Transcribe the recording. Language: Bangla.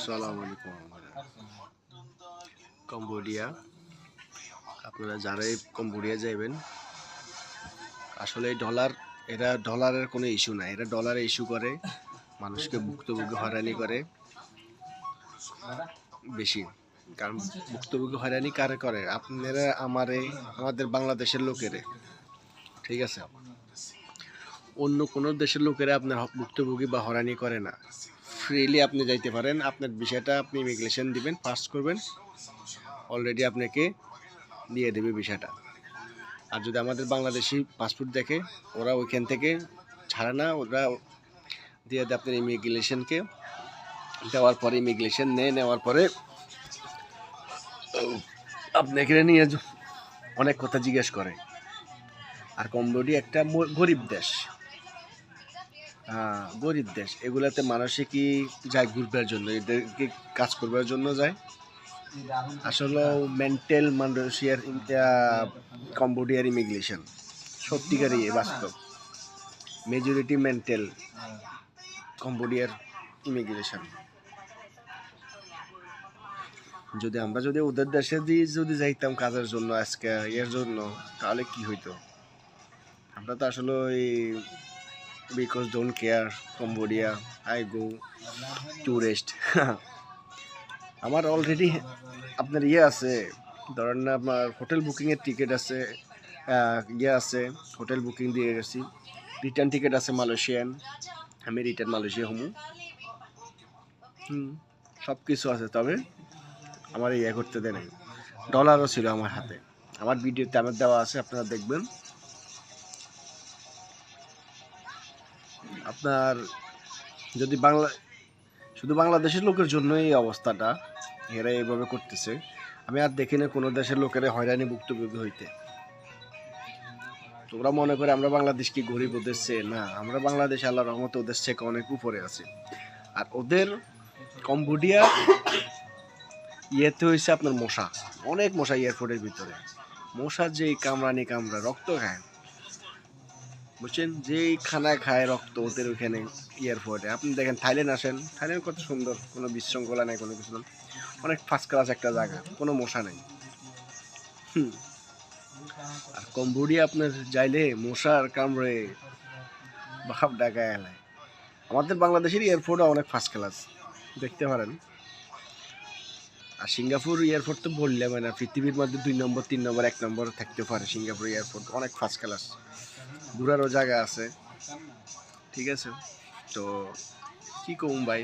আসসালামু আলাইকুম। কম্বোডিয়া, আপনারা যারাই কম্বোডিয়া যাইবেন, আসলে এরা ডলারের কোনো ইস্যু নাই। এরা ডলারে ইস্যু করে, মানুষকে ভুক্তভোগী হয়রানি করে বেশি। কারণ ভুক্তভোগী হয়রানি কারে করে? আপনারা আমাদের বাংলাদেশের লোকেরে, ঠিক আছে? অন্য কোনো দেশের লোকেরা আপনার ভুক্তভোগী বা হয়রানি করে না। ফ্রিলি আপনি যাইতে পারেন। আপনার বিষয়টা আপনি ইমিগ্রেশন দিবেন, পাস করবেন, অলরেডি আপনাকে দিয়ে দেবে বিষয়টা। আর যদি আমাদের বাংলাদেশি পাসপোর্ট দেখে, ওরা ওইখান থেকে ছাড়ে না, ওরা দিয়ে দেয় আপনার ইমিগ্রেশনকে। দেওয়ার পরে ইমিগ্রেশন নেওয়ার পরে আপনাকে নিয়ে অনেক কথা জিজ্ঞেস করে। আর কম্বোডিয়া একটা গরিব দেশ, গরিব দেশ। এগুলাতে মানুষে কি যায় ঘুরবার জন্য, এদেরকে কাজ করবার জন্য যায়। আসলে মেন্টাল মানুষের কম্বোডিয়ার ইমিগ্রেশন সত্যিকারই বাস্তব, মেজরিটি মেন্টাল কম্বোডিয়ার ইমিগ্রেশন। আমরা যদি ওদের দেশে যদি যাইতাম কাজের জন্য, আজকে এর জন্য, তাহলে কি হইতো? আমরা তো আসলে ওই because don't care Cambodia, I go tourist. আমার অলরেডি আপনার আছে, ধরেন না, আপনার হোটেল বুকিংয়ের টিকিট আছে, আছে, হোটেল বুকিং দিয়ে গেছি, রিটার্ন টিকিট আছে মালয়েশিয়ান, আমি রিটার্ন মালয়েশিয়া হমু। সব কিছু আছে, তবে আমার করতে দেয় নাই। ডলারও ছিল আমার হাতে, আমার ভিডিওতে আমার দেওয়া আছে, আপনারা দেখবেন। আপনার যদি শুধু বাংলাদেশের লোকের জন্য এই অবস্থাটা, এরা এইভাবে করতেছে। আমি আর দেখি না কোনো দেশের লোকেরা হয়রানি ভুক্তভোগী হইতে। তোমরা মনে করে আমরা বাংলাদেশ কি গরিব ওদের চেয়ে? না, আমরা বাংলাদেশ আল্লাহর রহমতে ওদের থেকে অনেক উপরে আছি। আর ওদের কম্বোডিয়া ইয়েতে হয়েছে আপনার মশা, অনেক মশা এয়ারপোর্টের ভিতরে। মশা যেই কামড়া রক্ত খায়, বুঝছেন? যেই খানা খায় রক্ত ওদের ওইখানে এয়ারপোর্টে। আপনি দেখেন থাইল্যান্ড আসেন, থাইল্যান্ড কত সুন্দর, কোনো বিশৃঙ্খলা নেই, কোনো কিছু নেই, অনেক ফার্স্ট ক্লাস একটা জায়গা, কোনো মশা নেই। আর কম্বোডিয়া আপনার যাইলে মশার কামড়ে বাপ ডাকায় এলায়। আমাদের বাংলাদেশের এয়ারপোর্টও অনেক ফার্স্ট ক্লাস, দেখতে পারেন। আর সিঙ্গাপুর এয়ারপোর্ট তো বললাম না, পৃথিবীর মধ্যে 2 নম্বর 3 নম্বর 1 নম্বর থাকতে পারে সিঙ্গাপুর এয়ারপোর্ট, অনেক ফার্স্ট ক্লাস, ঘুরারও জায়গা আছে, ঠিক আছে? তো কি কম ভাই,